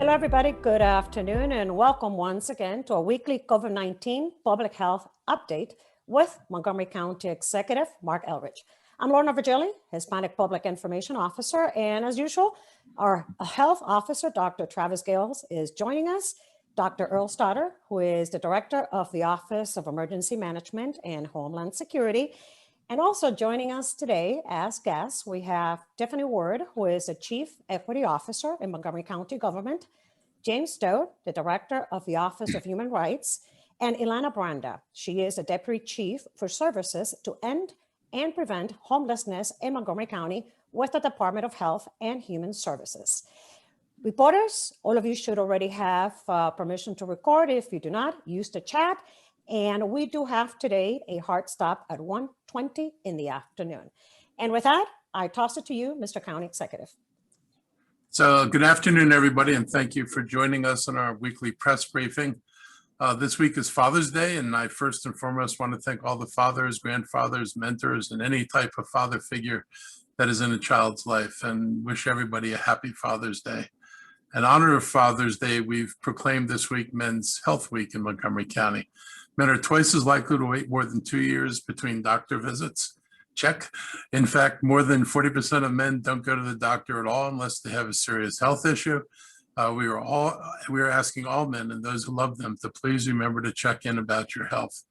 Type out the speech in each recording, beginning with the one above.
Hello, everybody. Good afternoon, and welcome once again to a weekly COVID-19 public health update with Montgomery County Executive Marc Elrich. I'm Lorna Virgili, Hispanic Public Information Officer, and as usual, our Health Officer, Dr. Travis Gales, is joining us. Dr. Earl Stoddard, who is the Director of the Office of Emergency Management and Homeland Security. And also joining us today as guests, we have Tiffany Ward, who is the Chief Equity Officer in Montgomery County Government, James Stowe, the Director of the Office of Human Rights, and Ilana Branda. She is the Deputy Chief for Services to End and Prevent Homelessness in Montgomery County with the Department of Health and Human Services. Reporters, all of you should already have permission to record. If you do not, use the chat. And we do have today a hard stop at 1:20 in the afternoon. And with that, I toss it to you, Mr. County Executive. So good afternoon, everybody, and thank you for joining us on our weekly press briefing. This week is Father's Day, and I first and foremost want to thank all the fathers, grandfathers, mentors, and any type of father figure that is in a child's life, and wish everybody a happy Father's Day. In honor of Father's Day, we've proclaimed this week Men's Health Week in Montgomery County. Men are twice as likely to wait more than 2 years between doctor visits. Check. In fact, more than 40% of men don't go to the doctor at all unless they have a serious health issue. We are asking all men and those who love them to please remember to check in about your health.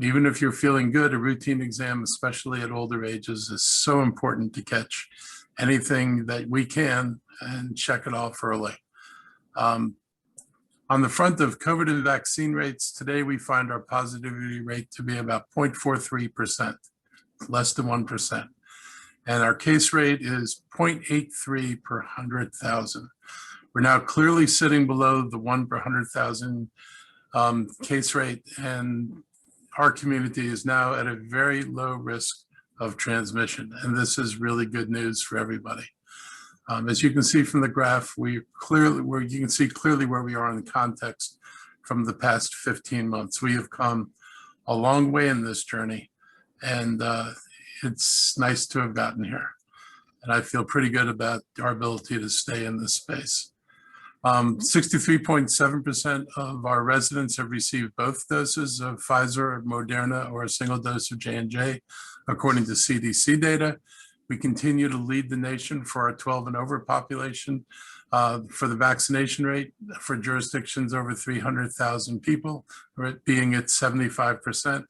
Even if you're feeling good, a routine exam, especially at older ages, is so important to catch anything that we can and check it off early. On the front of COVID and vaccine rates, today we find our positivity rate to be about 0.43%, less than 1%. And our case rate is 0.83 per 100,000. We're now clearly sitting below the 1 per 100,000 case rate, and our community is now at a very low risk of transmission. And this is really good news for everybody. As you can see from the graph, you can see clearly where we are in the context from the past 15 months. We have come a long way in this journey, and it's nice to have gotten here. And I feel pretty good about our ability to stay in this space. 63.7% of our residents have received both doses of Pfizer, Moderna, or a single dose of J&J, according to CDC data. We continue to lead the nation for our 12 and over population for the vaccination rate for jurisdictions over 300,000 people, being at 75%.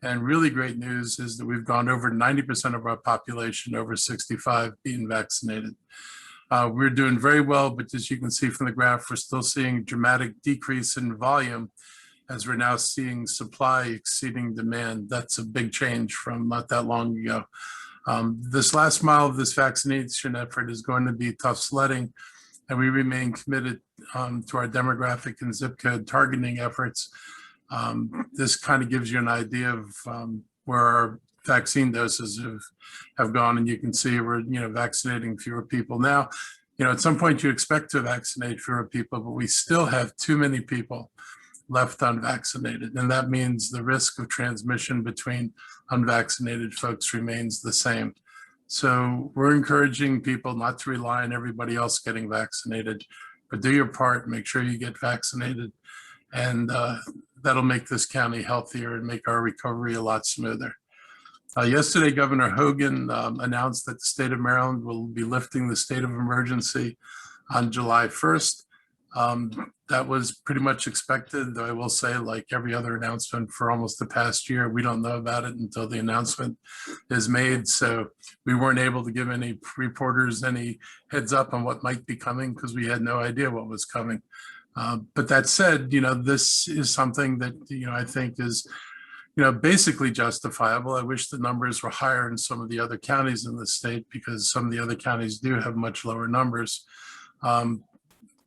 And really great news is that we've gone over 90% of our population over 65 being vaccinated. We're doing very well, but as you can see from the graph, we're still seeing dramatic decrease in volume as we're now seeing supply exceeding demand. That's a big change from not that long ago. This last mile of this vaccination effort is going to be tough sledding, and we remain committed to our demographic and zip code targeting efforts. This kind of gives you an idea of where our vaccine doses have gone, and you can see we're vaccinating fewer people now. At some point you expect to vaccinate fewer people, but we still have too many people left unvaccinated, and that means the risk of transmission between unvaccinated folks remains the same. So we're encouraging people not to rely on everybody else getting vaccinated, but do your part, make sure you get vaccinated, and that'll make this county healthier and make our recovery a lot smoother. Yesterday, Governor Hogan announced that the state of Maryland will be lifting the state of emergency on July 1st. That was pretty much expected, though I will say, like every other announcement for almost the past year, we don't know about it until the announcement is made. So we weren't able to give any reporters any heads up on what might be coming because we had no idea what was coming. But that said, this is something that, I think is, basically justifiable. I wish the numbers were higher in some of the other counties in the state because some of the other counties do have much lower numbers.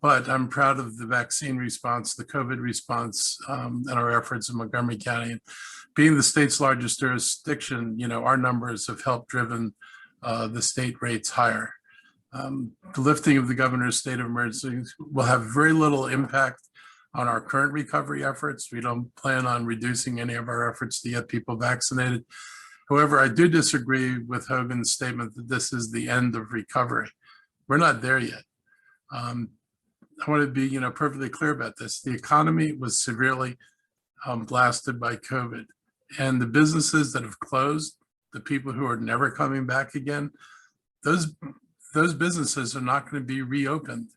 But I'm proud of the vaccine response, the COVID response, and our efforts in Montgomery County. Being the state's largest jurisdiction, our numbers have helped driven the state rates higher. The lifting of the governor's state of emergency will have very little impact on our current recovery efforts. We don't plan on reducing any of our efforts to get people vaccinated. However, I do disagree with Hogan's statement that this is the end of recovery. We're not there yet. I want to be, perfectly clear about this. The economy was severely blasted by COVID, and the businesses that have closed, the people who are never coming back again, those businesses are not going to be reopened.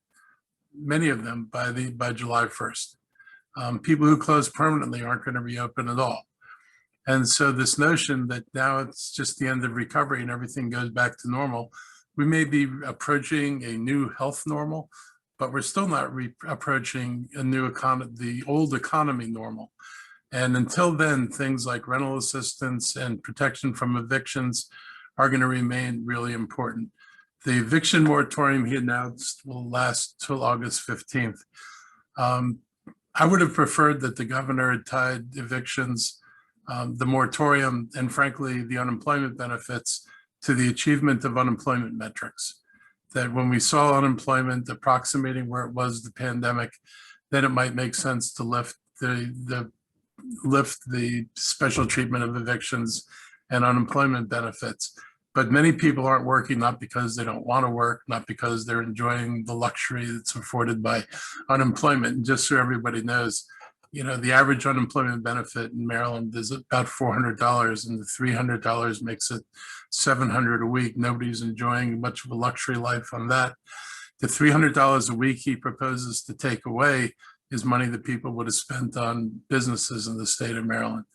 Many of them by July 1st. People who close permanently aren't going to reopen at all. And so this notion that now it's just the end of recovery and everything goes back to normal, we may be approaching a new health normal, but we're still not approaching a new economy, the old economy normal. And until then, things like rental assistance and protection from evictions are going to remain really important. The eviction moratorium he announced will last till August 15th. I would have preferred that the governor had tied evictions, the moratorium, and frankly, the unemployment benefits to the achievement of unemployment metrics. That when we saw unemployment approximating where it was the pandemic, then it might make sense to lift the special treatment of evictions and unemployment benefits. But many people aren't working, not because they don't want to work, not because they're enjoying the luxury that's afforded by unemployment. And just so everybody knows, the average unemployment benefit in Maryland is about $400, and the $300 makes it $700 a week. Nobody's enjoying much of a luxury life on that. The $300 a week he proposes to take away is money that people would have spent on businesses in the state of Maryland.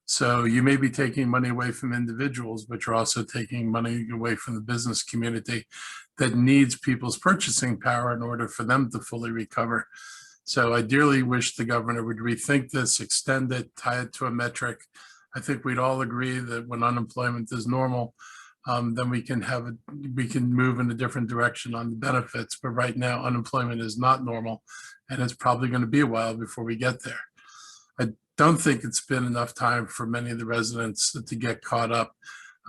So you may be taking money away from individuals, but you're also taking money away from the business community that needs people's purchasing power in order for them to fully recover. So I dearly wish the governor would rethink this, extend it, tie it to a metric. I think we'd all agree that when unemployment is normal, then we can move in a different direction on the benefits. But right now, unemployment is not normal, and it's probably going to be a while before we get there. I don't think it's been enough time for many of the residents to get caught up.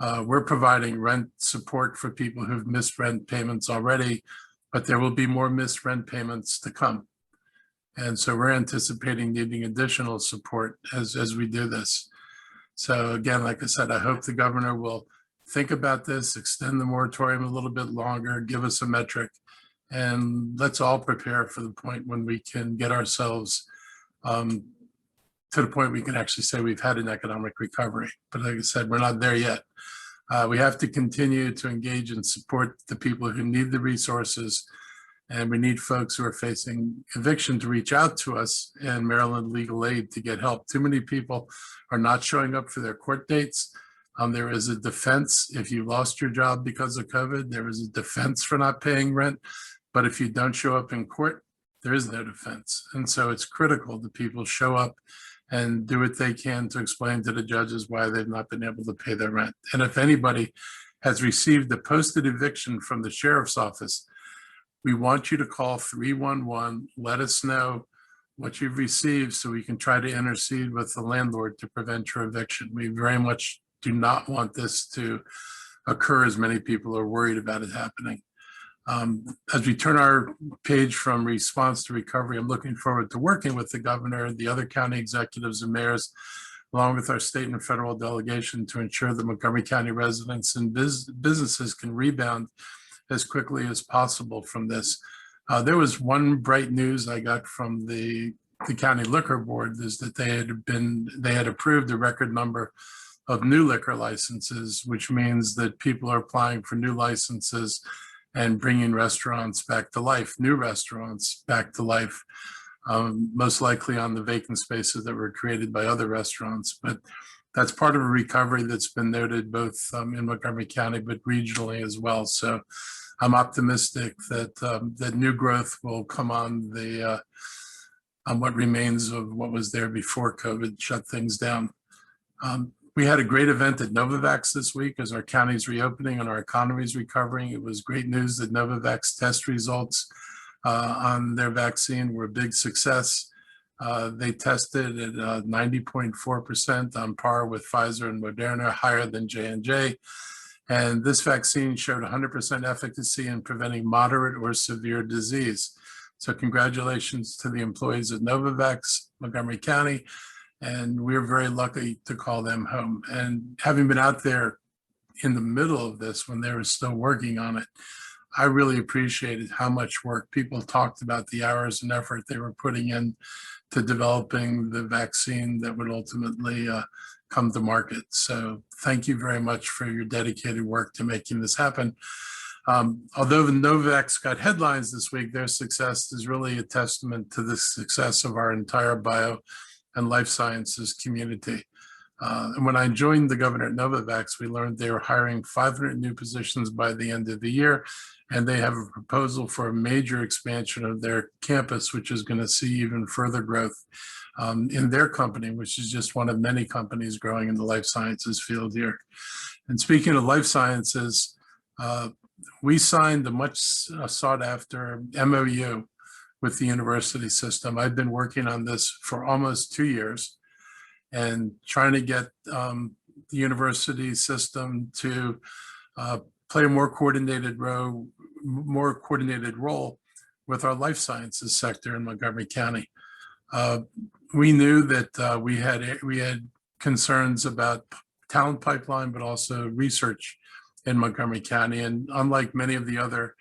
We're providing rent support for people who've missed rent payments already, but there will be more missed rent payments to come. And so we're anticipating needing additional support as we do this. So again, like I said, I hope the governor will think about this, extend the moratorium a little bit longer, give us a metric, and let's all prepare for the point when we can get ourselves to the point we can actually say we've had an economic recovery. But like I said, we're not there yet. We have to continue to engage and support the people who need the resources. And we need folks who are facing eviction to reach out to us and Maryland Legal Aid to get help. Too many people are not showing up for their court dates. There is a defense if you lost your job because of COVID. There is a defense for not paying rent. But if you don't show up in court, there is no defense. And so it's critical that people show up and do what they can to explain to the judges why they've not been able to pay their rent. And if anybody has received a posted eviction from the sheriff's office, we want you to call 311, let us know what you've received so we can try to intercede with the landlord to prevent your eviction. We very much do not want this to occur as many people are worried about it happening. As we turn our page from response to recovery, I'm looking forward to working with the governor, the other county executives and mayors, along with our state and federal delegation to ensure that Montgomery County residents and businesses can rebound as quickly as possible from this. There was one bright news I got from the county liquor board is that they had approved a record number of new liquor licenses, which means that people are applying for new licenses and bringing restaurants back to life, new restaurants back to life, most likely on the vacant spaces that were created by other restaurants. But that's part of a recovery that's been noted both in Montgomery County, but regionally as well. So I'm optimistic that that new growth will come on what remains of what was there before COVID shut things down. We had a great event at Novavax this week as our county is reopening and our economy is recovering. It was great news that Novavax test results on their vaccine were a big success. They tested at 90.4% on par with Pfizer and Moderna, higher than J&J. And this vaccine showed 100% efficacy in preventing moderate or severe disease. So congratulations to the employees at Novavax, Montgomery County. And we're very lucky to call them home. And having been out there in the middle of this when they were still working on it, I really appreciated how much work people talked about, the hours and effort they were putting in to developing the vaccine that would ultimately come to market. So thank you very much for your dedicated work to making this happen. Although the Novavax got headlines this week, their success is really a testament to the success of our entire bio and life sciences community. And when I joined the governor at Novavax, we learned they were hiring 500 new positions by the end of the year, and they have a proposal for a major expansion of their campus, which is going to see even further growth in their company, which is just one of many companies growing in the life sciences field here. And speaking of life sciences, we signed a much sought after MOU with the university system. I've been working on this for almost 2 years and trying to get the university system to play a more coordinated role with our life sciences sector in Montgomery County. We knew that we had concerns about talent pipeline, but also research in Montgomery County. And unlike many of the other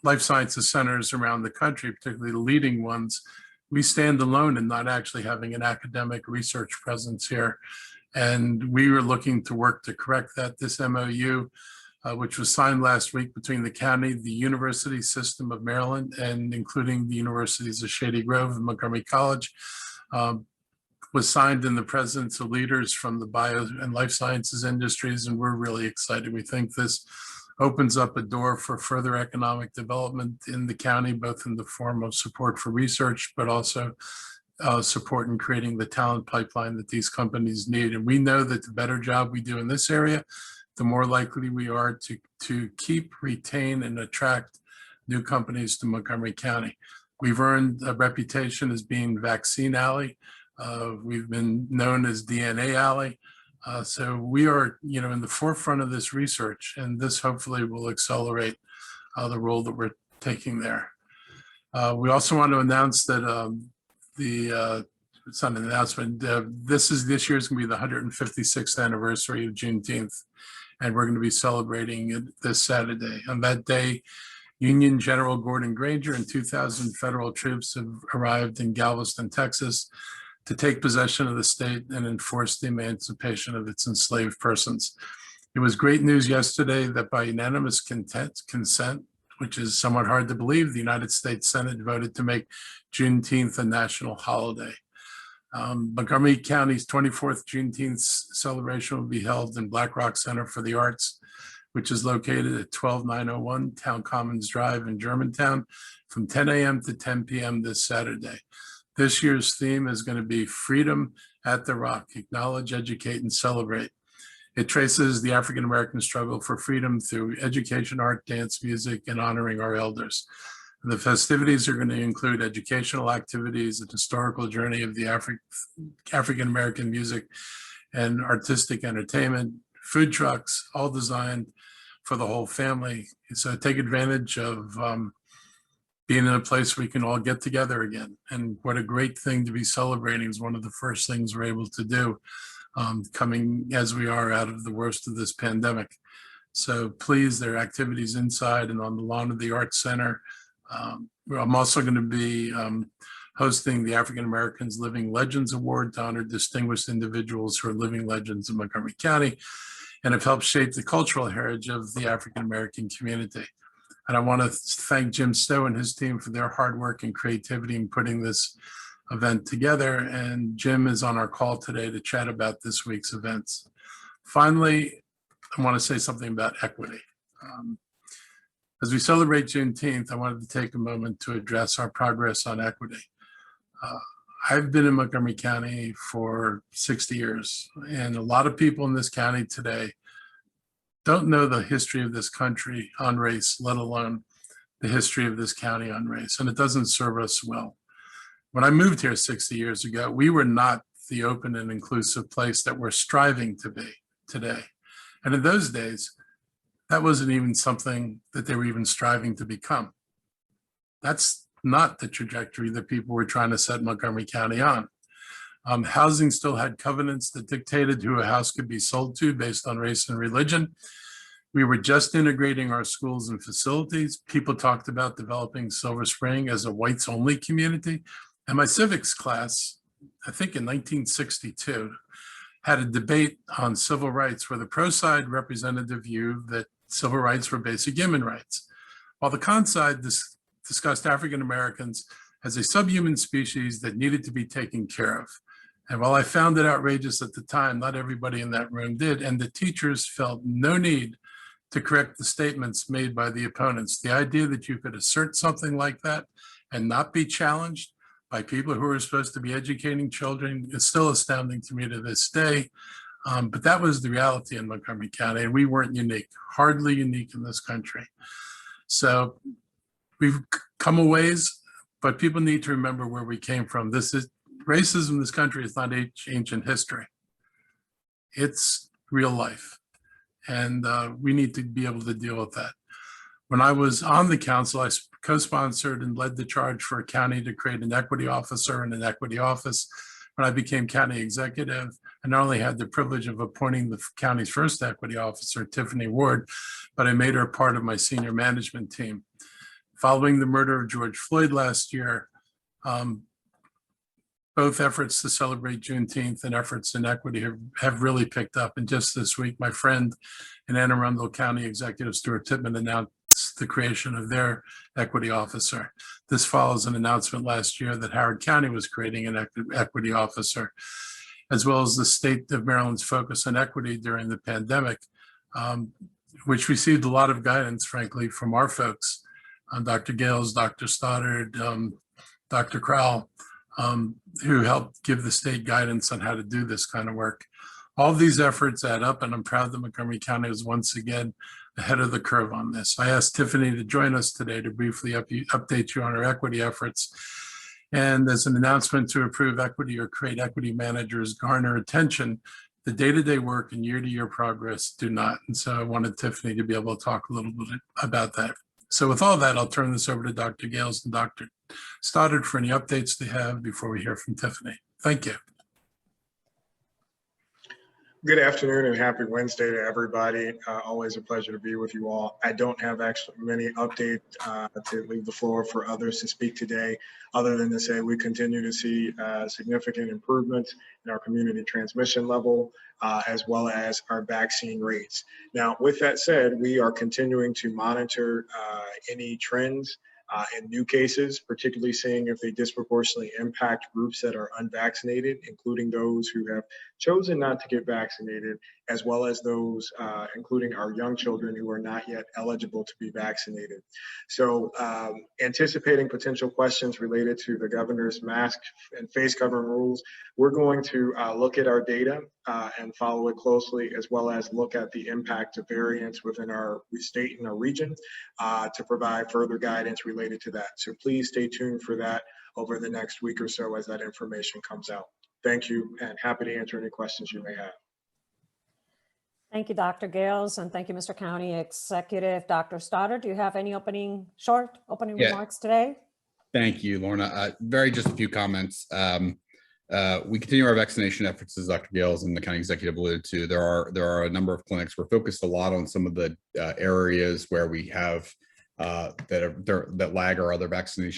life sciences centers around the country, particularly the leading ones, we stand alone in not actually having an academic research presence here. And we were looking to work to correct that. This MOU, which was signed last week between the county, the University System of Maryland, and including the universities of Shady Grove and Montgomery College, was signed in the presence of leaders from the bio and life sciences industries, and we're really excited. We think this opens up a door for further economic development in the county, both in the form of support for research, but also support in creating the talent pipeline that these companies need. And we know that the better job we do in this area, the more likely we are to keep, retain, and attract new companies to Montgomery County. We've earned a reputation as being Vaccine Alley. We've been known as DNA Alley. So we are, in the forefront of this research, and this hopefully will accelerate the role that we're taking there. We also want to announce that it's not an announcement. This year's going to be the 156th anniversary of Juneteenth, and we're going to be celebrating it this Saturday. On that day, Union General Gordon Granger and 2,000 federal troops have arrived in Galveston, Texas, to take possession of the state and enforce the emancipation of its enslaved persons. It was great news yesterday that by unanimous consent, which is somewhat hard to believe, the United States Senate voted to make Juneteenth a national holiday. Montgomery County's 24th Juneteenth celebration will be held in Black Rock Center for the Arts, which is located at 12901 Town Commons Drive in Germantown, from 10 a.m. to 10 p.m. this Saturday. This year's theme is going to be Freedom at the Rock, Acknowledge, Educate, and Celebrate. It traces the African-American struggle for freedom through education, art, dance, music, and honoring our elders. And the festivities are going to include educational activities, a historical journey of the African-American music and artistic entertainment, food trucks, all designed for the whole family. So take advantage of being in a place where we can all get together again. And what a great thing to be celebrating is one of the first things we're able to do coming as we are out of the worst of this pandemic. So please, there are activities inside and on the lawn of the Arts Center. I'm also going to be hosting the African Americans Living Legends Award to honor distinguished individuals who are living legends in Montgomery County and have helped shape the cultural heritage of the African American community. And I want to thank Jim Stowe and his team for their hard work and creativity in putting this event together. And Jim is on our call today to chat about this week's events. Finally, I want to say something about equity. As we celebrate Juneteenth, I wanted to take a moment to address our progress on equity. I've been in Montgomery County for 60 years, and a lot of people in this county today don't know the history of this country on race, let alone the history of this county on race, and it doesn't serve us well. When I moved here 60 years ago, we were not the open and inclusive place that we're striving to be today. And in those days, that wasn't even something that they were even striving to become. That's not the trajectory that people were trying to set Montgomery County on. Housing still had covenants that dictated who a house could be sold to based on race and religion. We were just integrating our schools and facilities. People talked about developing Silver Spring as a whites only community. And my civics class, I think in 1962, had a debate on civil rights where the pro side represented the view that civil rights were basic human rights, while the con side discussed African Americans as a subhuman species that needed to be taken care of. And while I found it outrageous at the time, not everybody in that room did, and the teachers felt no need to correct the statements made by the opponents. The idea that you could assert something like that and not be challenged by people who are supposed to be educating children is still astounding to me to this day. But that was the reality in Montgomery County, and we weren't unique, hardly unique in this country. So we've come a ways, but people need to remember where we came from. Racism in this country is not ancient history. It's real life, and we need to be able to deal with that. When I was on the council, I co-sponsored and led the charge for a county to create an equity officer and an equity office. When I became county executive, I not only had the privilege of appointing the county's first equity officer, Tiffany Ward, but I made her part of my senior management team. Following the murder of George Floyd last year, both efforts to celebrate Juneteenth and efforts in equity have really picked up. And just this week, my friend in Anne Arundel County Executive Stuart Tittman announced the creation of their equity officer. This follows an announcement last year that Howard County was creating an equity officer, as well as the state of Maryland's focus on equity during the pandemic, which received a lot of guidance, frankly, from our folks, Dr. Gales, Dr. Stoddard, Dr. Crowell, who helped give the state guidance on how to do this kind of work. All these efforts add up, and I'm proud that Montgomery County is once again ahead of the curve on this. I asked Tiffany to join us today to briefly update you on our equity efforts. And as an announcement to approve equity or create equity managers garner attention, the day-to-day work and year-to-year progress do not. And so I wanted Tiffany to be able to talk a little bit about that. So with all that, I'll turn this over to Dr. Gales and Dr. Stoddard for any updates they have before we hear from Tiffany. Thank you. Good afternoon and happy Wednesday to everybody. Always a pleasure to be with you all. I don't have actually many updates to leave the floor for others to speak today, other than to say we continue to see significant improvements in our community transmission level, as well as our vaccine rates. Now, with that said, we are continuing to monitor any trends in new cases, particularly seeing if they disproportionately impact groups that are unvaccinated, including those who have chosen not to get vaccinated, as well as those, including our young children who are not yet eligible to be vaccinated. So anticipating potential questions related to the governor's mask and face covering rules, we're going to look at our data and follow it closely, as well as look at the impact of variants within our state and our region to provide further guidance related to that. So please stay tuned for that over the next week or so as that information comes out. Thank you, and happy to answer any questions you may have. Thank you, Dr. Gales, and thank you, Mr. County Executive. Dr. Stoddard, do you have any short opening remarks today? Thank you, Lorna. Just a few comments. We continue our vaccination efforts, as Dr. Gales and the county executive alluded to. There are a number of clinics. We're focused a lot on some of the areas where we have that lag our other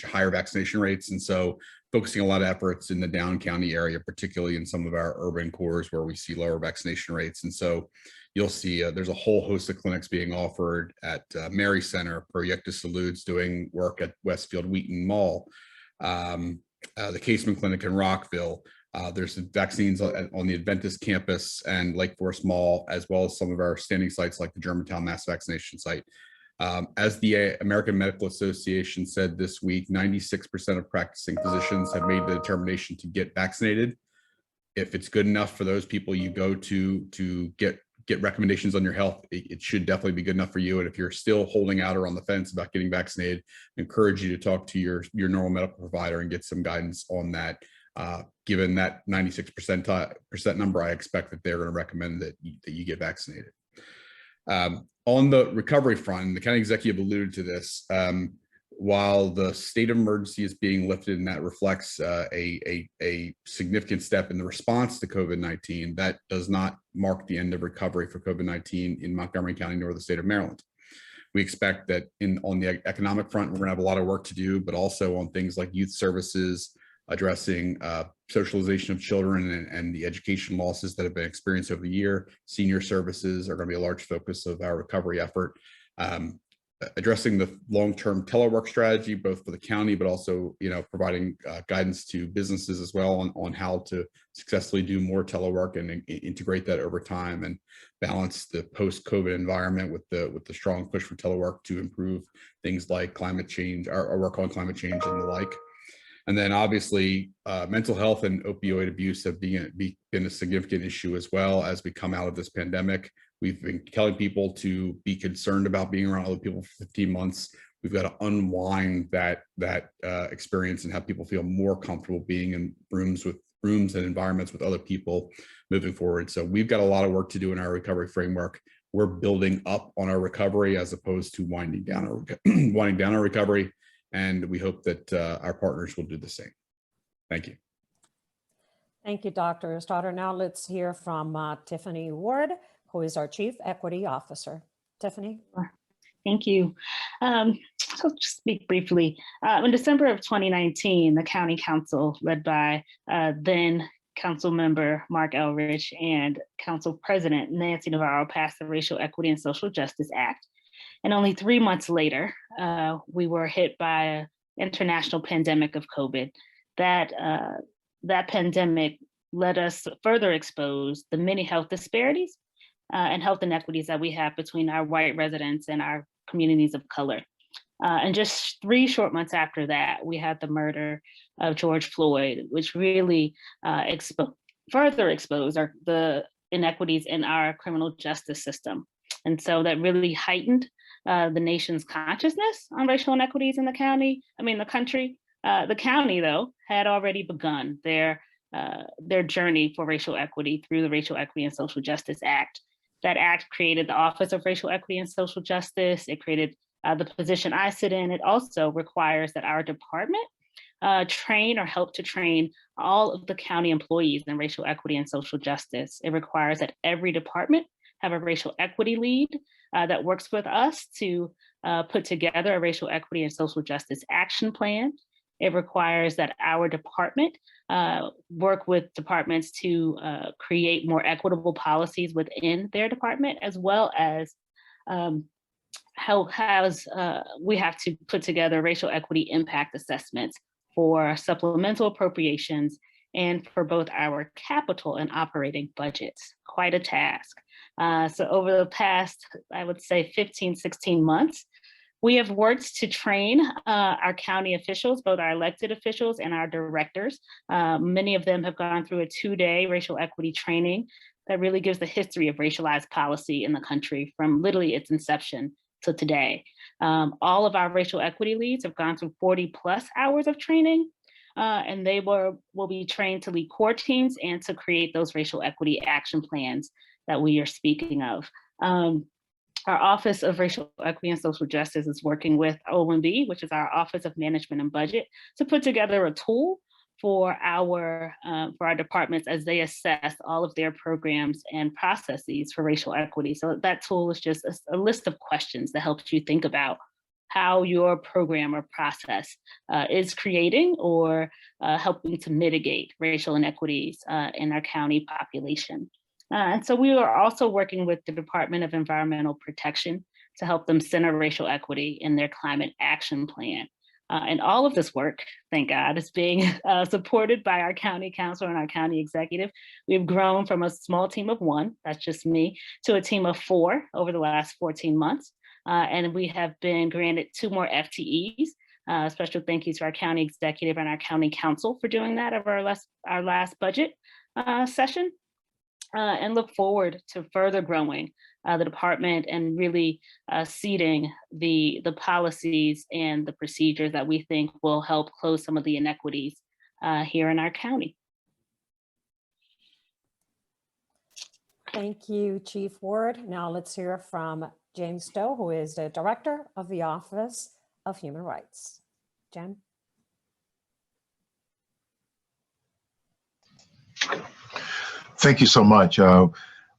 higher vaccination rates, and so focusing a lot of efforts in the down county area, particularly in some of our urban cores where we see lower vaccination rates. And so you'll see there's a whole host of clinics being offered at Mary Center, Proyecto Salud's doing work at Westfield Wheaton Mall, the Casement Clinic in Rockville. There's vaccines on the Adventist campus and Lake Forest Mall, as well as some of our standing sites like the Germantown mass vaccination site. As the American Medical Association said this week, 96% of practicing physicians have made the determination to get vaccinated. If it's good enough for those people you go to get recommendations on your health, it should definitely be good enough for you. And if you're still holding out or on the fence about getting vaccinated, I encourage you to talk to your normal medical provider and get some guidance on that. Given that 96% number, I expect that they're going to recommend that you get vaccinated. On the recovery front, the county executive alluded to this, while the state of emergency is being lifted, and that reflects a significant step in the response to COVID-19, that does not mark the end of recovery for COVID-19 in Montgomery County nor the state of Maryland. We expect that on the economic front, we're going to have a lot of work to do, but also on things like youth services, addressing socialization of children and the education losses that have been experienced over the year. Senior services are going to be a large focus of our recovery effort. Addressing the long-term telework strategy, both for the county, but also, providing guidance to businesses as well on how to successfully do more telework and integrate that over time and balance the post-COVID environment with the strong push for telework to improve things like climate change, our work on climate change and the like. And then obviously mental health and opioid abuse have been a significant issue as well as we come out of this pandemic. We've been telling people to be concerned about being around other people for 15 months. We've got to unwind that experience and have people feel more comfortable being in rooms and environments with other people moving forward. So we've got a lot of work to do in our recovery framework. We're building up on our recovery as opposed to winding down our recovery. And we hope that our partners will do the same. Thank you. Thank you, Dr. Stoddard. Now let's hear from Tiffany Ward, who is our Chief Equity Officer. Tiffany. Thank you. So just speak briefly. In December of 2019, the County Council, led by then Council Member Marc Elrich and Council President Nancy Navarro, passed the Racial Equity and Social Justice Act. And only 3 months later, we were hit by an international pandemic of COVID. That pandemic let us further expose the many health disparities and health inequities that we have between our white residents and our communities of color. And just 3 short months after that, we had the murder of George Floyd, which really further exposed the inequities in our criminal justice system. And so that really heightened the nation's consciousness on racial inequities in the country. The county, though, had already begun their journey for racial equity through the Racial Equity and Social Justice Act. That act created the Office of Racial Equity and Social Justice. It created the position I sit in. It also requires that our department train or help to train all of the county employees in racial equity and social justice. It requires that every department have a racial equity lead that works with us to put together a racial equity and social justice action plan. It requires that our department work with departments to create more equitable policies within their department, as well as we have to put together racial equity impact assessments for supplemental appropriations and for both our capital and operating budgets. Quite a task. So over the past, I would say 15, 16 months, we have worked to train our county officials, both our elected officials and our directors. Many of them have gone through a 2-day racial equity training that really gives the history of racialized policy in the country from literally its inception to today. All of our racial equity leads have gone through 40+ hours of training, and they will be trained to lead core teams and to create those racial equity action plans that we are speaking of. Our Office of Racial Equity and Social Justice is working with OMB, which is our Office of Management and Budget, to put together a tool for our departments as they assess all of their programs and processes for racial equity. So that tool is just a list of questions that helps you think about how your program or process is creating or helping to mitigate racial inequities in our county population. And so we are also working with the Department of Environmental Protection to help them center racial equity in their climate action plan. And all of this work, thank God, is being supported by our county council and our county executive. We've grown from a small team of 1, that's just me, to a team of 4 over the last 14 months. And we have been granted 2 more FTEs. Special thank you to our county executive and our county council for doing that over our last budget session. And look forward to further growing the department and really seeding the policies and the procedures that we think will help close some of the inequities here in our county. Thank you, Chief Ward. Now let's hear from James Stowe, who is the Director of the Office of Human Rights. Jen? Thank you so much.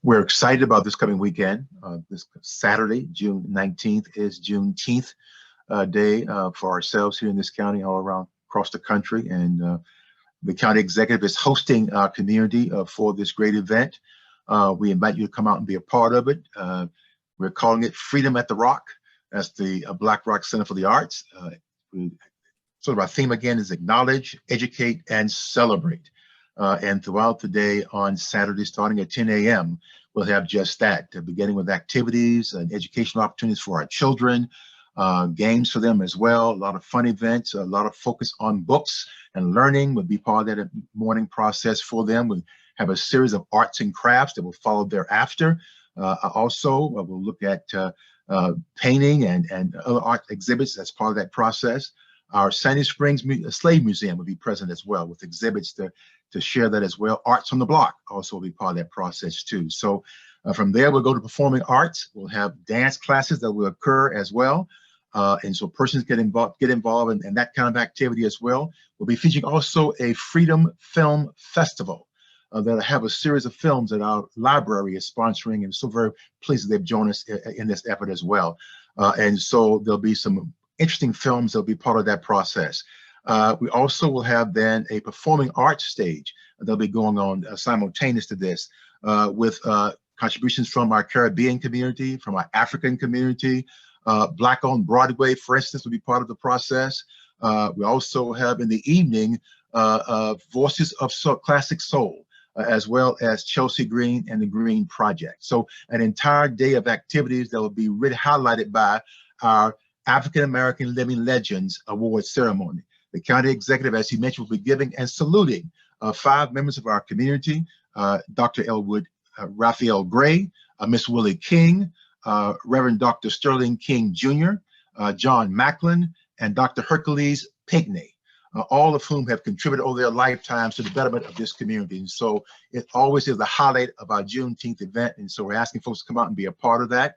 We're excited about this coming weekend. This Saturday, June 19th, is Juneteenth day for ourselves here in this county, all around across the country. And the county executive is hosting our community for this great event. We invite you to come out and be a part of it. We're calling it Freedom at the Rock. That's the Black Rock Center for the Arts. Sort of our theme again is acknowledge, educate, and celebrate. And throughout the day on Saturday, starting at 10 a.m., we'll have just that, beginning with activities and educational opportunities for our children, games for them as well, a lot of fun events, a lot of focus on books and learning will be part of that morning process for them. We have a series of arts and crafts that will follow thereafter. Also, we'll look at painting and other art exhibits as part of that process. Our Sandy Springs Slave Museum will be present as well with exhibits to share that as well. Arts on the Block also will be part of that process too. So from there, we'll go to performing arts. We'll have dance classes that will occur as well. And so persons get involved in that kind of activity as well. We'll be featuring also a Freedom Film Festival that'll have a series of films that our library is sponsoring. And so very pleased that they've joined us in this effort as well. And so there'll be some interesting films that'll be part of that process. We also will have then a performing arts stage that'll be going on simultaneous to this with contributions from our Caribbean community, from our African community. Black on Broadway, for instance, will be part of the process. We also have in the evening Voices of Classic Soul, as well as Chelsea Green and the Green Project. So an entire day of activities that will be really highlighted by our African American Living Legends Award ceremony. The county executive, as he mentioned, will be giving and saluting 5 members of our community, Dr. Elwood Raphael Gray, Miss Willie King, Reverend Dr. Sterling King Jr., John Macklin, and Dr. Hercules Pinckney, all of whom have contributed over their lifetimes to the betterment of this community. And so it always is the highlight of our Juneteenth event. And so we're asking folks to come out and be a part of that.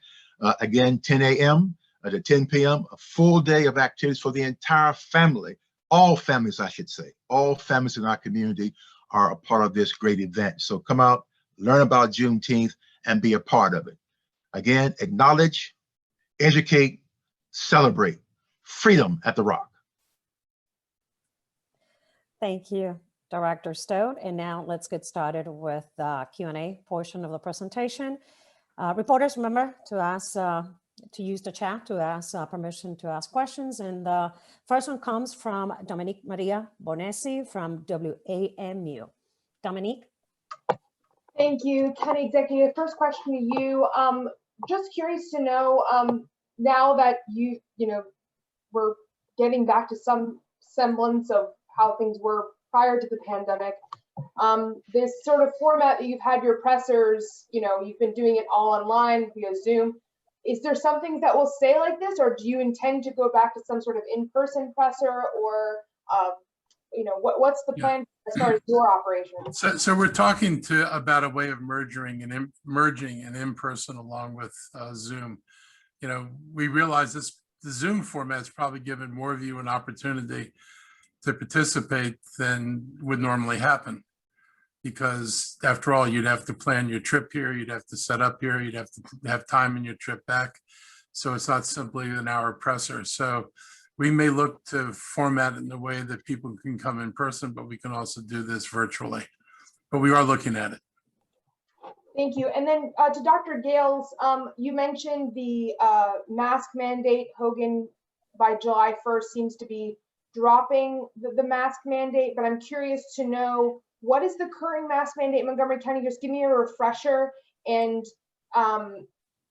Again, 10 a.m. to 10 p.m., a full day of activities for the entire family. All families, I should say, all families in our community are a part of this great event. So come out, learn about Juneteenth, and be a part of it. Again, acknowledge, educate, celebrate. Freedom at the Rock. Thank you, Director Stowe. And now let's get started with the Q&A portion of the presentation. Reporters, remember to use the chat to ask permission to ask questions. And the first one comes from Dominique Maria Bonesi from WAMU. Dominique. Thank you, County Executive. First question to you. Just curious to know, now that we're getting back to some semblance of how things were prior to the pandemic, this sort of format that you've had your pressers, you've been doing it all online via Zoom. Is there something that will stay like this, or do you intend to go back to some sort of in-person presser, or what's the plan as far as your operations? So we're talking about a way of merging an in-person along with Zoom. We realize the Zoom format has probably given more of you an opportunity to participate than would normally happen. Because after all, you'd have to plan your trip here, you'd have to set up here, you'd have to have time in your trip back. So it's not simply an hour presser. So we may look to format it in a way that people can come in person, but we can also do this virtually. But we are looking at it. Thank you. And then to Dr. Gales, you mentioned the mask mandate. Hogan by July 1st seems to be dropping the mask mandate, but I'm curious to know, what is the current mask mandate in Montgomery County? Just give me a refresher. And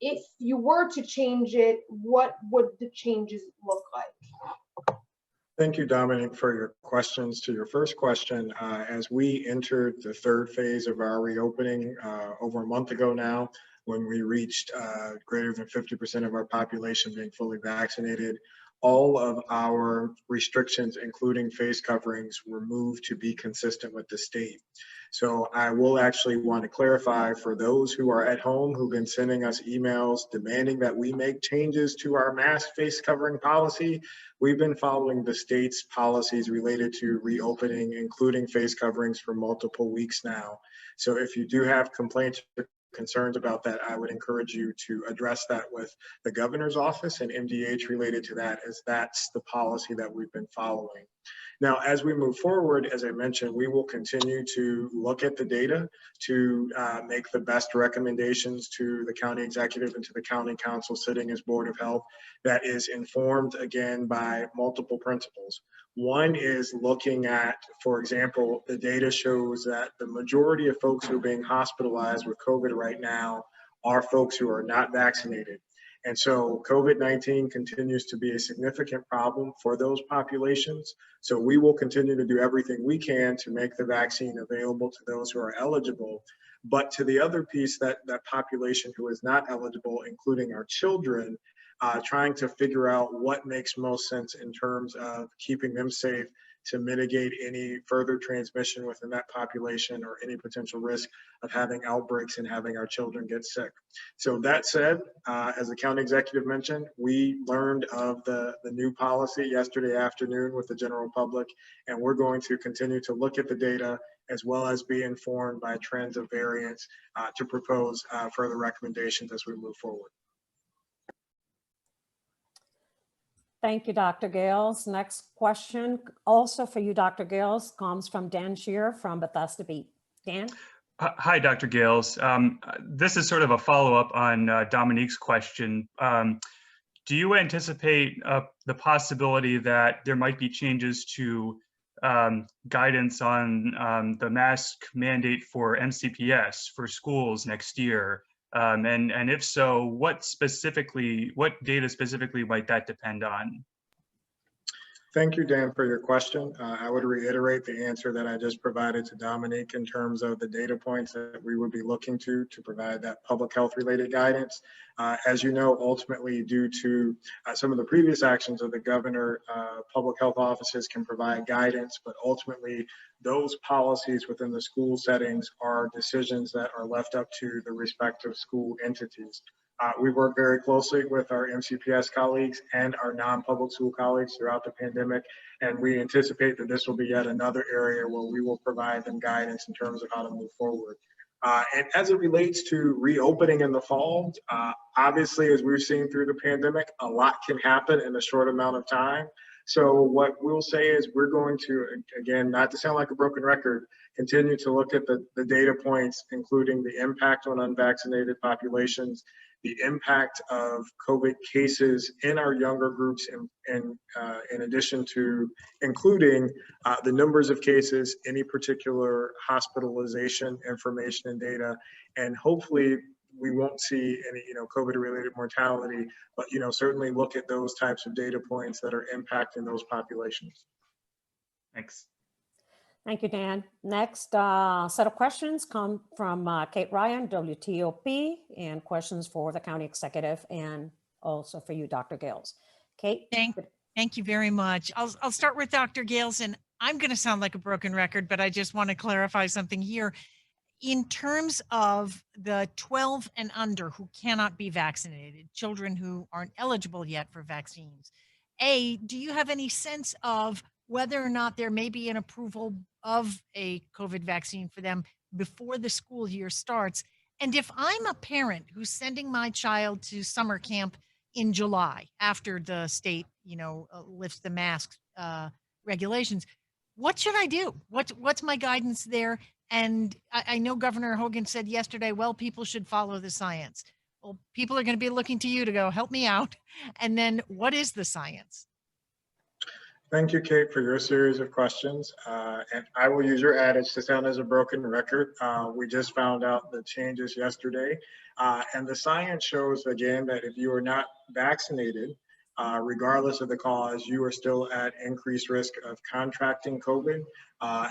if you were to change it, what would the changes look like? Thank you, Dominic, for your questions. To your first question, as we entered the 3rd phase of our reopening over a month ago now, when we reached greater than 50% of our population being fully vaccinated, all of our restrictions, including face coverings, were moved to be consistent with the state. So I will actually want to clarify for those who are at home who've been sending us emails demanding that we make changes to our mask face covering policy. We've been following the state's policies related to reopening, including face coverings, for multiple weeks now. So if you do have complaints or concerns about that, I would encourage you to address that with the governor's office and MDH related to that, as that's the policy that we've been following. Now, as we move forward, as I mentioned, we will continue to look at the data to make the best recommendations to the county executive and to the county council sitting as Board of Health, that is informed, again, by multiple principles. One is looking at, for example, the data shows that the majority of folks who are being hospitalized with COVID right now are folks who are not vaccinated. And so COVID-19 continues to be a significant problem for those populations. So we will continue to do everything we can to make the vaccine available to those who are eligible. But to the other piece, that population who is not eligible, including our children, trying to figure out what makes most sense in terms of keeping them safe to mitigate any further transmission within that population or any potential risk of having outbreaks and having our children get sick. So that said, as the county executive mentioned, we learned of the new policy yesterday afternoon with the general public, and we're going to continue to look at the data as well as be informed by trends of variants to propose further recommendations as we move forward. Thank you, Dr. Gales. Next question, also for you, Dr. Gales, comes from Dan Shearer from Bethesda Beat. Dan? Hi, Dr. Gales. This is sort of a follow-up on Dominique's question. Do you anticipate the possibility that there might be changes to guidance on the mask mandate for MCPS for schools next year? And if so, what data specifically might that depend on? Thank you, Dan, for your question. I would reiterate the answer that I just provided to Dominique in terms of the data points that we would be looking to provide that public health related guidance. As you know, ultimately, due to some of the previous actions of the governor, public health offices can provide guidance, but ultimately those policies within the school settings are decisions that are left up to the respective school entities. We work very closely with our MCPS colleagues and our non-public school colleagues throughout the pandemic, and we anticipate that this will be yet another area where we will provide them guidance in terms of how to move forward. And as it relates to reopening in the fall, obviously, as we've seen through the pandemic, a lot can happen in a short amount of time. So what we'll say is we're going to, again, not to sound like a broken record, continue to look at the data points, including the impact on unvaccinated populations, the impact of COVID cases in our younger groups, and in addition to including the numbers of cases, any particular hospitalization information and data, and hopefully we won't see any, COVID-related mortality, but, certainly look at those types of data points that are impacting those populations. Thanks. Thank you, Dan. Next set of questions come from Kate Ryan, WTOP, and questions for the county executive and also for you, Dr. Gales. Kate? Thank you very much. I'll start with Dr. Gales, and I'm going to sound like a broken record, but I just want to clarify something here. In terms of the 12 and under who cannot be vaccinated, children who aren't eligible yet for vaccines, do you have any sense of whether or not there may be an approval of a COVID vaccine for them before the school year starts? And if I'm a parent who's sending my child to summer camp in July after the state, lifts the mask regulations, what should I do? What's my guidance there? And I know Governor Hogan said yesterday, well, people should follow the science. Well, people are going to be looking to you to go, help me out. And then what is the science? Thank you, Kate, for your series of questions. And I will use your adage to sound as a broken record. We just found out the changes yesterday. And the science shows, again, that if you are not vaccinated, regardless of the cause, you are still at increased risk of contracting COVID,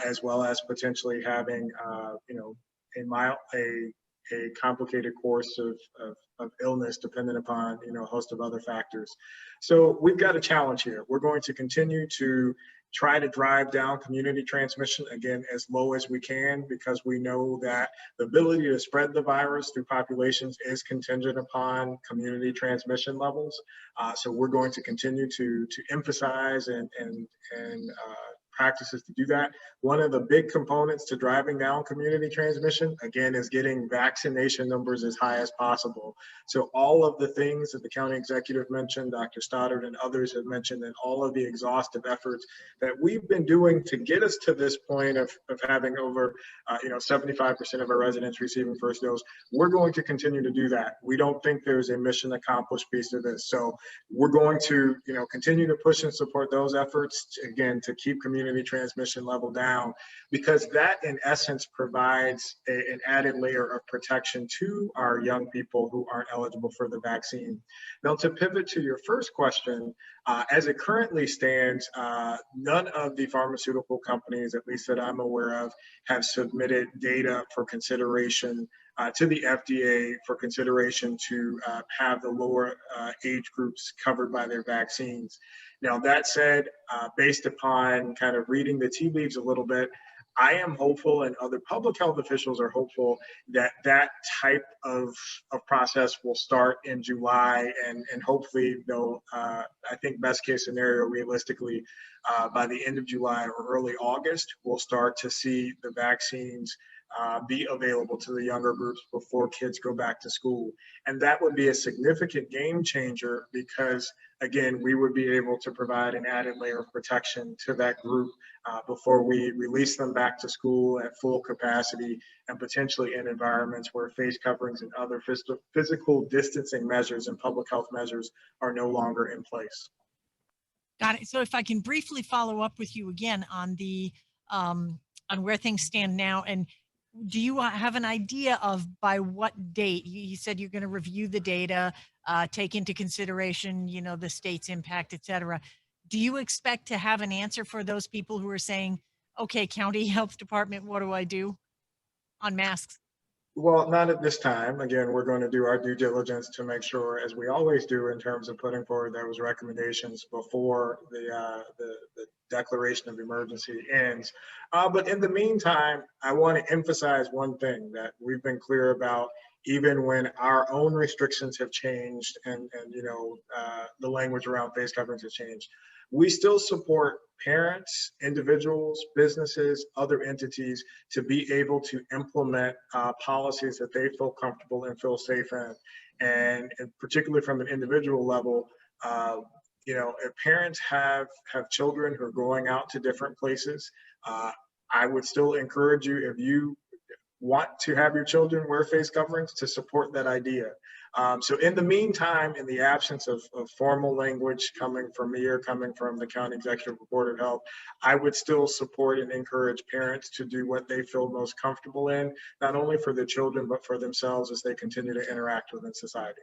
as well as potentially having, a complicated course of illness dependent upon, a host of other factors. So we've got a challenge here. We're going to continue to try to drive down community transmission, again, as low as we can, because we know that the ability to spread the virus through populations is contingent upon community transmission levels. So we're going to continue to emphasize and practices to do that. One of the big components to driving down community transmission, again, is getting vaccination numbers as high as possible. So all of the things that the county executive mentioned, Dr. Stoddard and others have mentioned, and all of the exhaustive efforts that we've been doing to get us to this point of having over 75% of our residents receiving first dose, we're going to continue to do that. We don't think there's a mission accomplished piece to this. So we're going to continue to push and support those efforts, again, to keep community transmission level down, because that in essence provides an added layer of protection to our young people who aren't eligible for the vaccine. Now, to pivot to your first question, as it currently stands, none of the pharmaceutical companies, at least that I'm aware of, have submitted data for consideration to the FDA for consideration to have the lower age groups covered by their vaccines. Now, that said, based upon kind of reading the tea leaves a little bit, I am hopeful, and other public health officials are hopeful, that that type of process will start in July, and hopefully, though, I think best case scenario, realistically, by the end of July or early August, we'll start to see the vaccines be available to the younger groups before kids go back to school. And that would be a significant game changer, because again, we would be able to provide an added layer of protection to that group before we release them back to school at full capacity, and potentially in environments where face coverings and other physical distancing measures and public health measures are no longer in place. Got it. So if I can briefly follow up with you again on the on where things stand now, and do you have an idea of by what date? You said you're going to review the data, take into consideration, the state's impact, et cetera. Do you expect to have an answer for those people who are saying, okay, county health department, what do I do on masks? Well, not at this time. Again, we're going to do our due diligence to make sure, as we always do, in terms of putting forward those recommendations before the declaration of emergency ends. But in the meantime, I want to emphasize one thing that we've been clear about, even when our own restrictions have changed and the language around face coverings has changed. We still support parents, individuals, businesses, other entities to be able to implement policies that they feel comfortable and feel safe in. And particularly from an individual level, if parents have children who are going out to different places, I would still encourage you, if you want to have your children wear face coverings, to support that idea. So in the meantime, in the absence of formal language coming from me or coming from the County Executive Board of Health, I would still support and encourage parents to do what they feel most comfortable in, not only for their children, but for themselves as they continue to interact within society.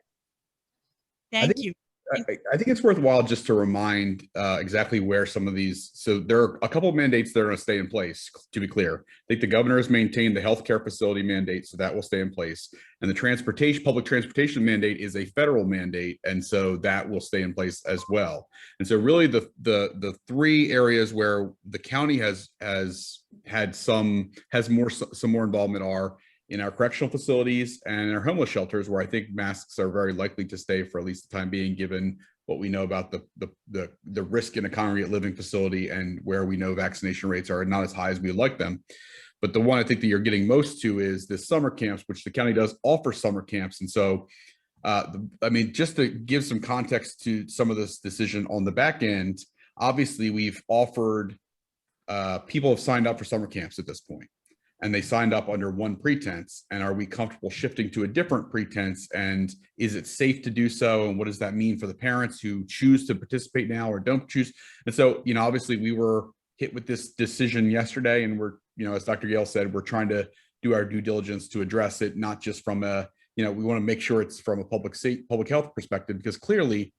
Thank you. I think it's worthwhile just to remind exactly where some of these, so there are a couple of mandates that are going to stay in place, to be clear. I think the governor has maintained the healthcare facility mandate, so that will stay in place. And the public transportation mandate is a federal mandate, and so that will stay in place as well. And so really the three areas where the county has some more involvement are in our correctional facilities and in our homeless shelters, where I think masks are very likely to stay for at least the time being, given what we know about the risk in a congregate living facility, and where we know vaccination rates are not as high as we would like them. But the one I think that you're getting most to is the summer camps, which the county does offer summer camps. And so, just to give some context to some of this decision on the back end, obviously we've offered, people have signed up for summer camps at this point. And they signed up under one pretense. And are we comfortable shifting to a different pretense? And is it safe to do so? And what does that mean for the parents who choose to participate now or don't choose? And so, obviously we were hit with this decision yesterday, and we're, as Dr. Gale said, we're trying to do our due diligence to address it, not just from a, we want to make sure it's from a public health perspective, because clearly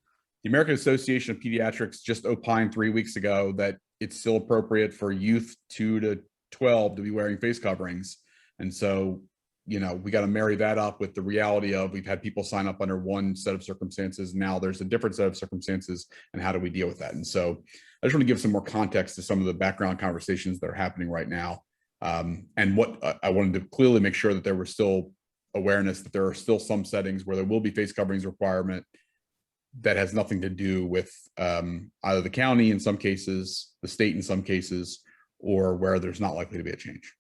the American Association of Pediatrics just opined 3 weeks ago that it's still appropriate for youth 2 to 12 to be wearing face coverings. And so you know, we got to marry that up with the reality of we've had people sign up under one set of circumstances. Now there's a different set of circumstances, and how do we deal with that? And so I just want to give some more context to some of the background conversations that are happening right now. And what I wanted to clearly make sure that there was still awareness that there are still some settings where there will be face coverings requirement that has nothing to do with either the county in some cases, the state in some cases, or where there's not likely to be a change.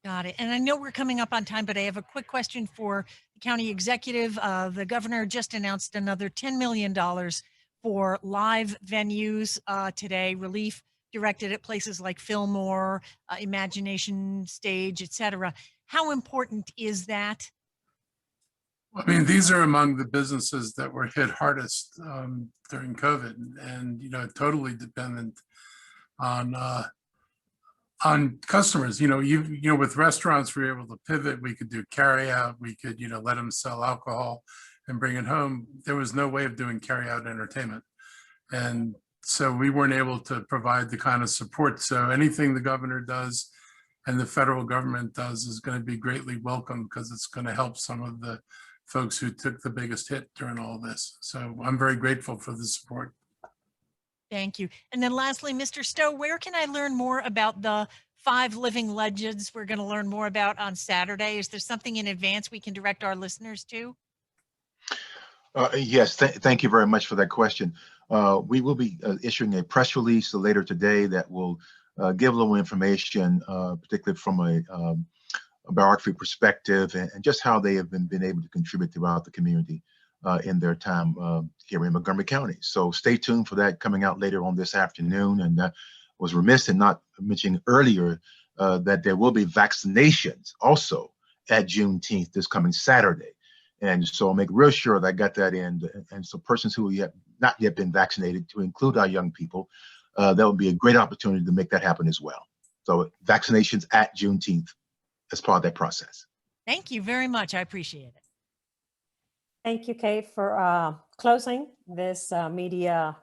Got it. And I know we're coming up on time, but I have a quick question for the county executive. The governor just announced another $10 million for live venues today, relief directed at places like Fillmore, Imagination Stage, et cetera. How important is that? I mean, these are among the businesses that were hit hardest during COVID, and you know, totally dependent on customers. You know, with restaurants, we were able to pivot. We could do carry out. We could, you know, let them sell alcohol and bring it home. There was no way of doing carry out entertainment, and so we weren't able to provide the kind of support. So anything the governor does and the federal government does is going to be greatly welcome, because it's going to help some of the folks who took the biggest hit during all this. So I'm very grateful for the support. Thank you. And then lastly, Mr. Stowe, where can I learn more about the 5 living legends we're going to learn more about on Saturday? Is there something in advance we can direct our listeners to? Yes, thank you very much for that question. We will be issuing a press release later today that will give a little information, particularly from a biography perspective, and just how they have been able to contribute throughout the community in their time here in Montgomery County. So stay tuned for that, coming out later on this afternoon. And was remiss in not mentioning earlier that there will be vaccinations also at Juneteenth, this coming Saturday. And so I'll make real sure that I got that in. And so persons who have not yet been vaccinated, to include our young people, that would be a great opportunity to make that happen as well. So vaccinations at Juneteenth as part of that process. Thank you very much. I appreciate it. Thank you, Kate, for closing this media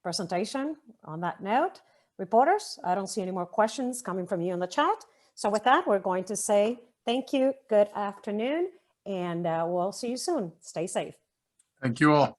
presentation. On that note, reporters, I don't see any more questions coming from you in the chat. So with that, we're going to say thank you, good afternoon, and we'll see you soon. Stay safe. Thank you all.